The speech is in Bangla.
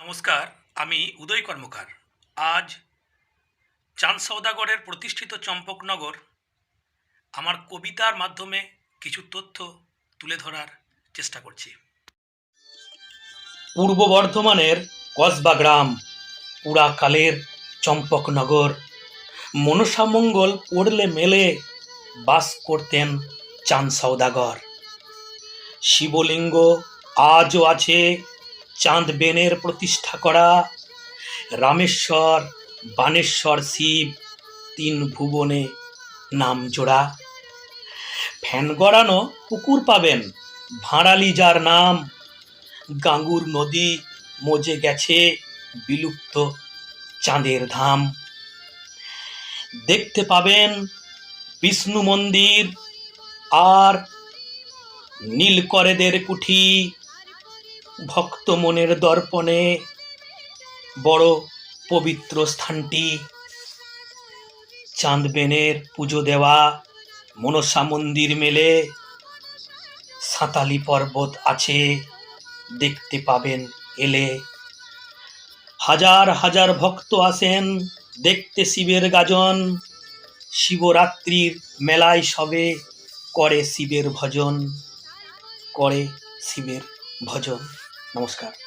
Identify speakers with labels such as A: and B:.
A: নমস্কার, আমি উদয় কর্মকার। আজ চাঁদ সওদাগরের প্রতিষ্ঠিত চম্পকনগর আমার কবিতার মাধ্যমে কিছু তথ্য তুলে ধরার চেষ্টা করছি। পূর্ব বর্ধমানের কসবা গ্রাম, পুরাকালের চম্পকনগর, মনসামঙ্গল পড়লে মেলে বাস করতেন চাঁদ সওদাগর। শিবলিঙ্গ আজও আছে চাঁদ বেনের প্রতিষ্ঠা করা। রামেশ্বর, বানেশ্বর শিব, তিন ভুবনে নাম জোড়া। ফ্যান গড়ানো পুকুর পাবেন ভাঁড়ালি যার নাম। গাঙ্গুর নদী মজে গেছে বিলুপ্ত চাঁদের ধাম। দেখতে পাবেন বিষ্ণু মন্দির আর নীলকরেদের কুঠি। ভক্ত মনের দর্পণে বড় পবিত্র স্থানটি। চাঁদ বেনের পুজো দেওয়া মনসা মন্দির মেলে। সাঁতালি পর্বত আছে দেখতে পাবেন এলে। হাজার হাজার ভক্ত আসেন দেখতে শিবের গাজন। শিবরাত্রির মেলায় সবে করে শিবের ভজন। নমস্কার।